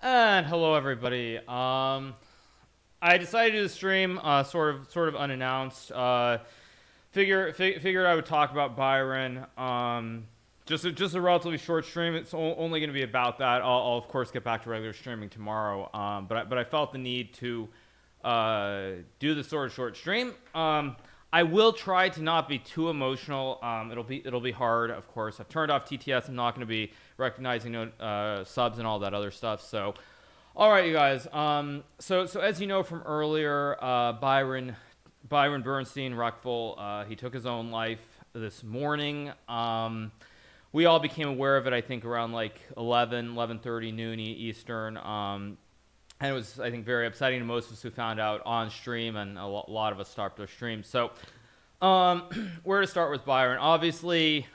And hello, everybody. I decided to do the stream sort of unannounced. Figured I would talk about Byron. Just a relatively short stream. It's only going to be about that. I'll of course get back to regular streaming tomorrow. But I felt the need to do the sort of short stream. I will try to not be too emotional. It'll be hard, of course. I've turned off TTS. I'm not going to be recognizing subs and all that other stuff. So, all right, you guys. So as you know from earlier, Byron Bernstein, Reckful, he took his own life this morning. We all became aware of it, I think, around like 11:30 noon Eastern. And it was, I think, very upsetting to most of us who found out on stream, and a lot of us stopped our stream. So, where to start with Byron? Obviously,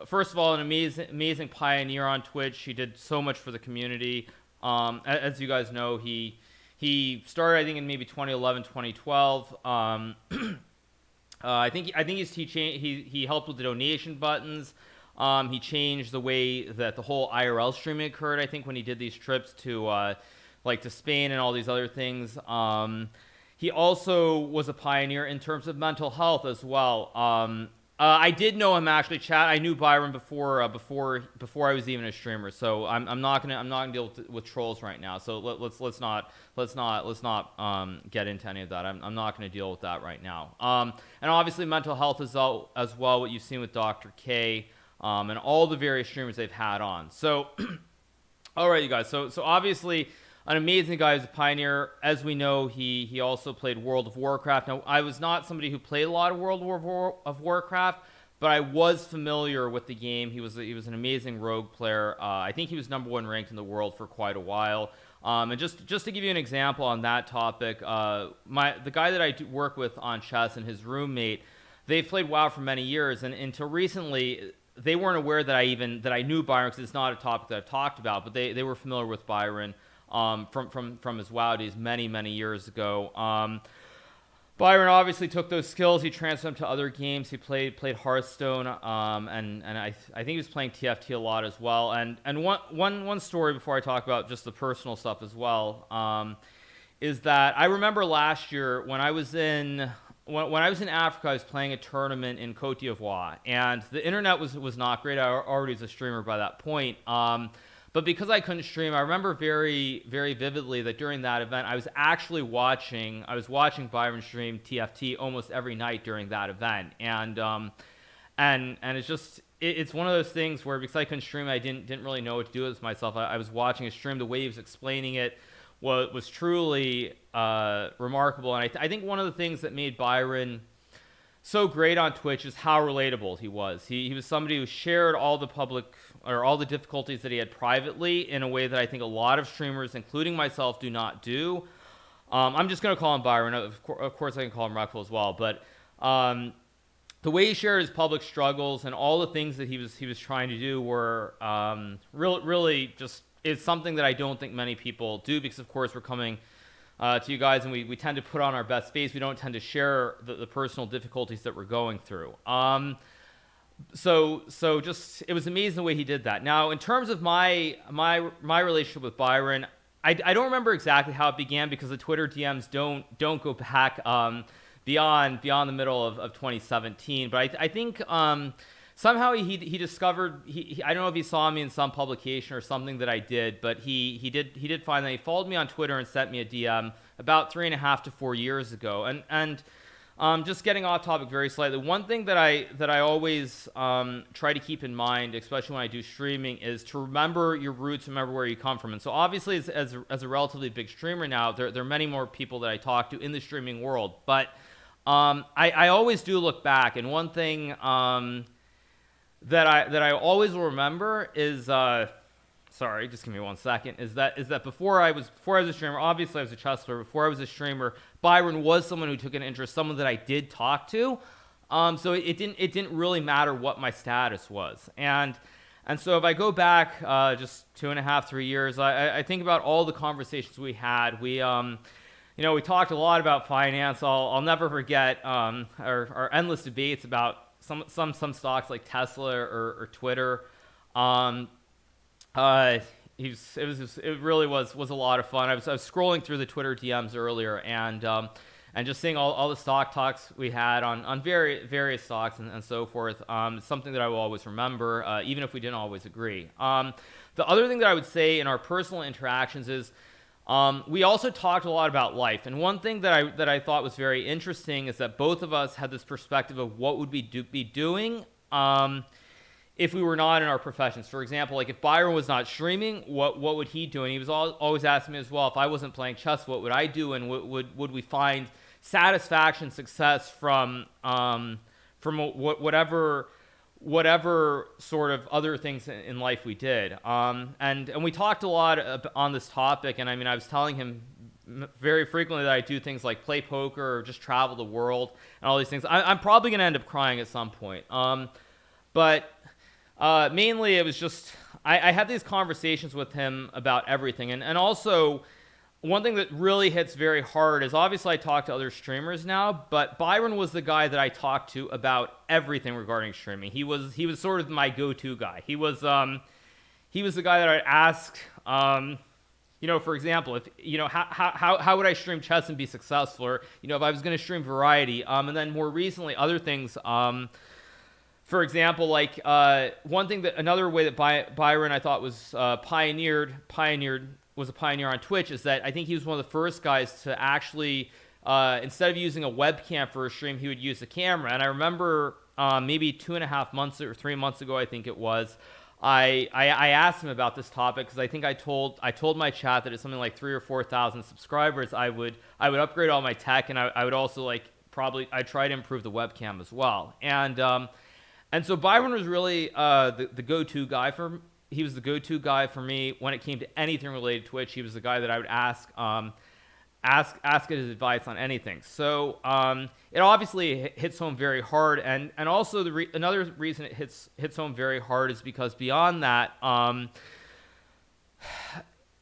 first of all, an amazing pioneer on Twitch. He did so much for the community. As you guys know, he started, I think, in maybe 2011, 2012. I think he helped with the donation buttons. He changed the way that the whole IRL streaming occurred, I think, when he did these trips to to Spain and all these other things. He also was a pioneer in terms of mental health as well. I did know him actually, chat. I knew Byron before I was even a streamer. So I'm not gonna deal with trolls right now. So let's not get into any of that. I'm not gonna deal with that right now. And obviously mental health is as well what you've seen with Dr. K. And all the various streamers they've had on. So, all right, you guys. So obviously, an amazing guy who's a pioneer. As we know, he also played World of Warcraft. Now, I was not somebody who played a lot of World of Warcraft, but I was familiar with the game. He was an amazing rogue player. I think he was #1 ranked in the world for quite a while. And just to give you an example on that topic, the guy that I work with on chess and his roommate, they've played WoW for many years, and until recently, they weren't aware that I knew Byron, because it's not a topic that I've talked about, but they were familiar with Byron from his WoW days many years ago. Byron obviously took those skills, he transferred them to other games. He played Hearthstone, and I think he was playing TFT a lot as well. And one story before I talk about just the personal stuff as well, is that I remember last year when I was in Africa, I was playing a tournament in Côte d'Ivoire, and the internet was not great. I already was a streamer by that point. But because I couldn't stream, I remember very vividly that during that event, I was watching Byron stream TFT almost every night during that event. And it's one of those things where, because I couldn't stream, I didn't really know what to do with myself. I was watching a stream, the way he was explaining it was truly remarkable. And I think one of the things that made Byron so great on Twitch is how relatable he was. He was somebody who shared all the difficulties that he had privately in a way that I think a lot of streamers, including myself, do not do. I'm just going to call him Byron. Of course, I can call him Reckful as well. But the way he shared his public struggles and all the things that he was trying to do were really just is something that I don't think many people do, because of course we're coming to you guys and we tend to put on our best face. We don't tend to share the personal difficulties that we're going through. So just, it was amazing the way he did that. Now, in terms of my relationship with Byron, I don't remember exactly how it began, because the Twitter DMs don't go back beyond the middle of 2017. But I think somehow he discovered, I don't know if he saw me in some publication or something that I did, but he did find that. He followed me on Twitter and sent me a DM about 3.5 to 4 years ago. And just getting off topic very slightly, one thing that I always try to keep in mind, especially when I do streaming, is to remember your roots, remember where you come from. And so obviously, as a relatively big streamer now, there are many more people that I talk to in the streaming world. But I always do look back, and one thing that I always will remember is sorry, just give me 1 second. Is that before I was a streamer, obviously I was a chess player. Before I was a streamer, Byron was someone who took an interest, someone that I did talk to. So it didn't really matter what my status was. And so if I go back just 2.5, 3 years, I think about all the conversations we had. We we talked a lot about finance. I'll never forget our endless debates about some stocks like Tesla or Twitter. it really was a lot of fun. I was scrolling through the Twitter DMs earlier, and just seeing all the stock talks we had on various stocks and so forth. It's something that I will always remember, even if we didn't always agree. The other thing that I would say in our personal interactions is we also talked a lot about life. And one thing that I thought was very interesting is that both of us had this perspective of what would we be doing if we were not in our professions. For example, like if Byron was not streaming, what would he do? And he was always asking me as well, if I wasn't playing chess, what would I do? And would we find satisfaction, success from whatever sort of other things in life we did. And we talked a lot on this topic. And I mean, I was telling him very frequently that I do things like play poker or just travel the world and all these things. I'm probably going to end up crying at some point. But mainly it was just, I had these conversations with him about everything. And also, one thing that really hits very hard is obviously I talk to other streamers now, but Byron was the guy that I talked to about everything regarding streaming. He was sort of my go-to guy. He was the guy that I'd ask, for example, if how would I stream chess and be successful, or if I was going to stream variety, and then more recently other things. For example, like another way that Byron I thought was pioneer on Twitch is that I think he was one of the first guys to actually, instead of using a webcam for a stream, he would use a camera. And I remember maybe 2.5 months or 3 months ago, I think it was, I asked him about this topic because I think I told my chat that it's something like 3,000 or 4,000 subscribers. I would upgrade all my tech, and I would also I'd try to improve the webcam as well. And so Byron was really the go-to guy he was the go-to guy for me when it came to anything related to Twitch. He was the guy that I would ask his advice on anything. So it obviously hits home very hard, and also another reason it hits home very hard is because beyond that, I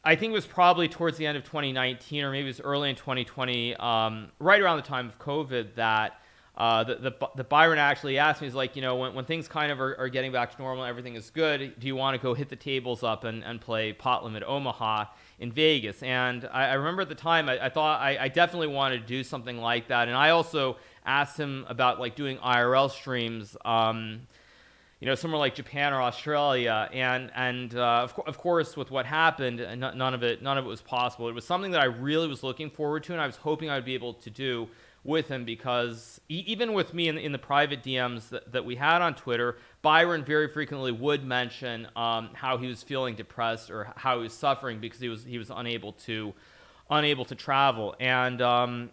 think it was probably towards the end of 2019 or maybe it was early in 2020, right around the time of COVID, that the Byron actually asked me, he's like, when things kind of are getting back to normal and everything is good, do you want to go hit the tables up and play Pot Limit Omaha in Vegas? And I remember at the time, I thought I definitely wanted to do something like that. And I also asked him about doing IRL streams, somewhere like Japan or Australia. And of course, with what happened, none of it was possible. It was something that I really was looking forward to, and I was hoping I would be able to do with him, because even with me in the private DMs that we had on Twitter, Byron very frequently would mention how he was feeling depressed or how he was suffering because he was unable to travel, and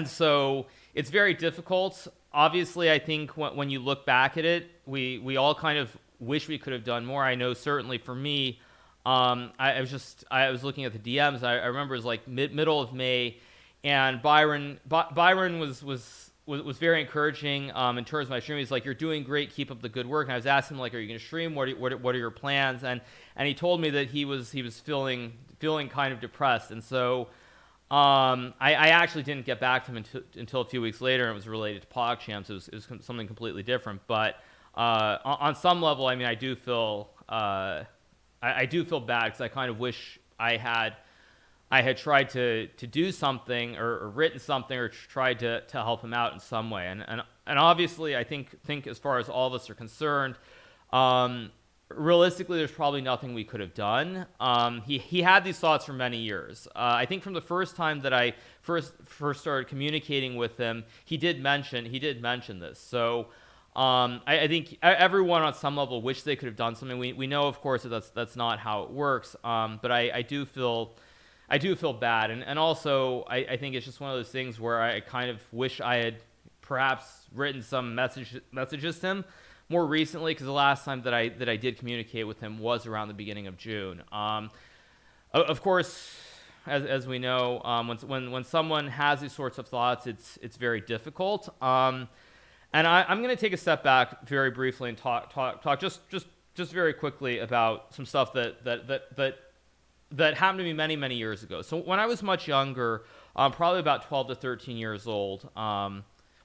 so it's very difficult. Obviously, I think when you look back at it, we all kind of wish we could have done more. I know certainly for me, I was looking at the DMs. I remember it was like middle of May. And Byron was very encouraging in terms of my stream. He's like, "You're doing great. Keep up the good work." And I was asking him, like, "Are you going to stream? What are your plans?" And he told me that he was feeling kind of depressed. And so I actually didn't get back to him until a few weeks later. And it was related to PogChamps. It was something completely different. But on some level, I mean, I do feel bad because I kind of wish I had tried to do something or written something or tried to help him out in some way. And obviously, I think as far as all of us are concerned, realistically, there's probably nothing we could have done. He had these thoughts for many years. I think from the first time that I first started communicating with him, he did mention this. So I think everyone on some level wished they could have done something. We know, of course, that that's not how it works. But I do feel bad, and also I think it's just one of those things where I kind of wish I had perhaps written some messages to him more recently, because the last time that I did communicate with him was around the beginning of June. Of course, as we know, when someone has these sorts of thoughts, it's very difficult. And I'm going to take a step back very briefly and talk just very quickly about some stuff that happened to me many, many years ago. So when I was much younger, probably about 12 to 13 years old,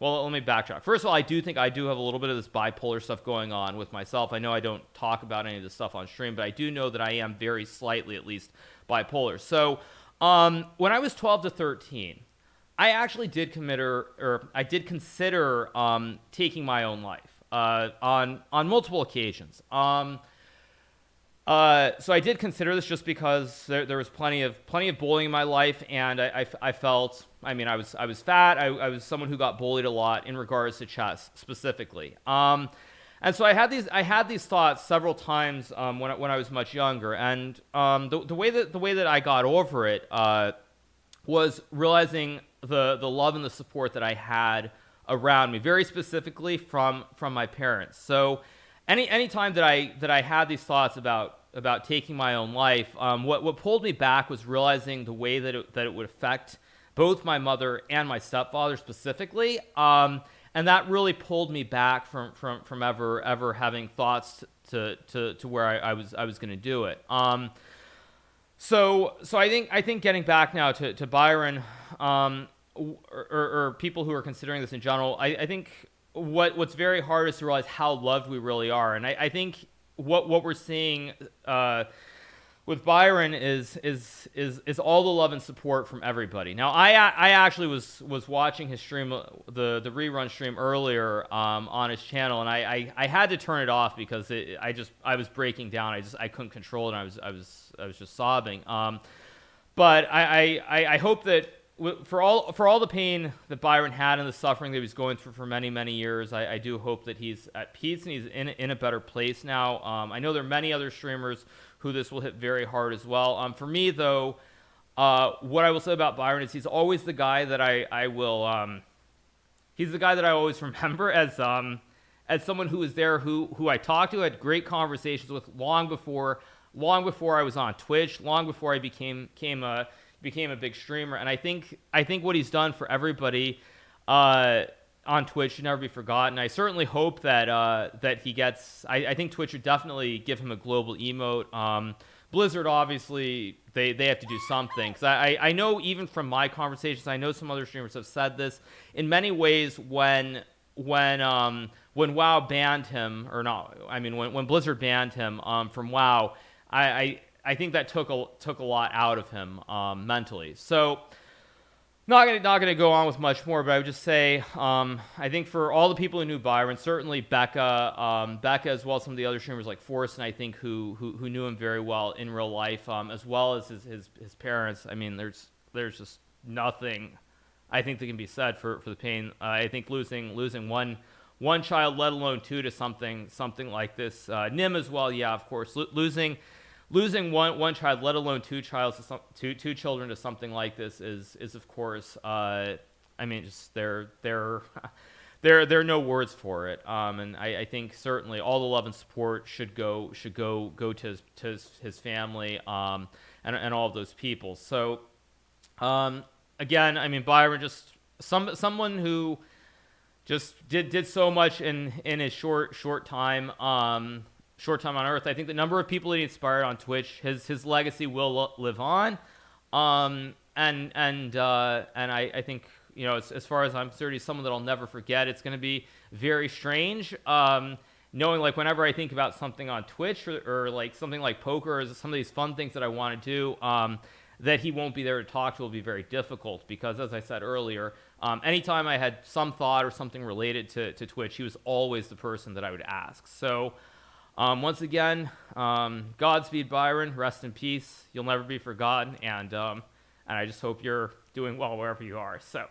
well, let me backtrack. First of all, I do think I do have a little bit of this bipolar stuff going on with myself. I know I don't talk about any of this stuff on stream, but I do know that I am very slightly, at least, bipolar. So when I was 12 to 13, I actually did commit or I did consider taking my own life on multiple occasions. So I did consider this just because there was plenty of bullying in my life, and I felt, I mean, I was fat. I was someone who got bullied a lot in regards to chess specifically. And so I had these thoughts several times when I was much younger, and the way that I got over it was realizing the love and the support that I had around me, very specifically from my parents. So any time that I had these thoughts about taking my own life, what pulled me back was realizing the way that it would affect both my mother and my stepfather specifically, and that really pulled me back from ever having thoughts to where I was going to do it. So I think getting back now to Byron, or people who are considering this in general, I think what's very hard is to realize how loved we really are, and I think what we're seeing with Byron is all the love and support from everybody. Now, I actually was watching his stream, the rerun stream earlier on his channel, and I had to turn it off because I was breaking down. I couldn't control it, and I was just sobbing. But I hope that for all the pain that Byron had and the suffering that he was going through for many years, I do hope that he's at peace and he's in a better place now. I know there are many other streamers who this will hit very hard as well. For me, though, what I will say about Byron is he's always the guy that he's the guy that I always remember as someone who was there, who I talked to, had great conversations with long before I was on Twitch, long before I became a big streamer. And I think what he's done for everybody on Twitch should never be forgotten. I certainly hope that he gets. I think Twitch would definitely give him a global emote. Blizzard, obviously, they have to do something, because I know, even from my conversations, I know some other streamers have said this. In many ways, when WoW banned him, or not, I mean when Blizzard banned him from WoW, I think that took a lot out of him mentally. So not gonna go on with much more, but I would just say I think for all the people who knew Byron, certainly Becca as well as some of the other streamers like Forrest, and I think who knew him very well in real life, as well as his parents. I mean, there's just nothing I think that can be said for the pain. I think losing one child, let alone two, to something like this. Nim as well, yeah, of course. Losing one child, let alone two children to something like this is of course, I mean, just there are no words for it. And I think certainly all the love and support should go to his family, and all of those people. So again, I mean, Byron, just someone who just did so much in his short time on Earth. I think the number of people that he inspired on Twitch, his legacy will live on. And I think, you know, as far as I'm concerned, he's someone that I'll never forget. It's going to be very strange, knowing, like, whenever I think about something on Twitch or like something like poker or some of these fun things that I want to do, that he won't be there to talk to will be very difficult, because, as I said earlier, anytime I had some thought or something related to Twitch, he was always the person that I would ask. So once again, Godspeed, Byron. Rest in peace. You'll never be forgotten, and I just hope you're doing well wherever you are. So,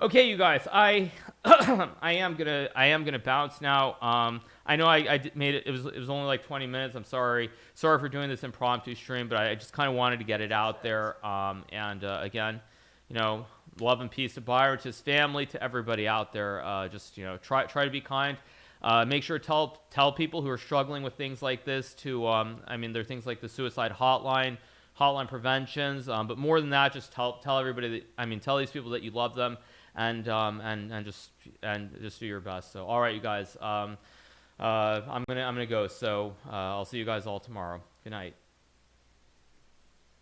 okay, you guys, I am gonna bounce now. I know I made it. It was only like 20 minutes. I'm sorry for doing this impromptu stream, but I just kind of wanted to get it out there. Again, you know, love and peace to Byron, to his family, to everybody out there. Just, you know, try to be kind. Make sure to tell people who are struggling with things like this to, I mean, there are things like the suicide hotline preventions, but more than that, just tell everybody that, I mean, tell these people that you love them, and just do your best. So, all right, you guys, I'm gonna go. So, I'll see you guys all tomorrow. Good night.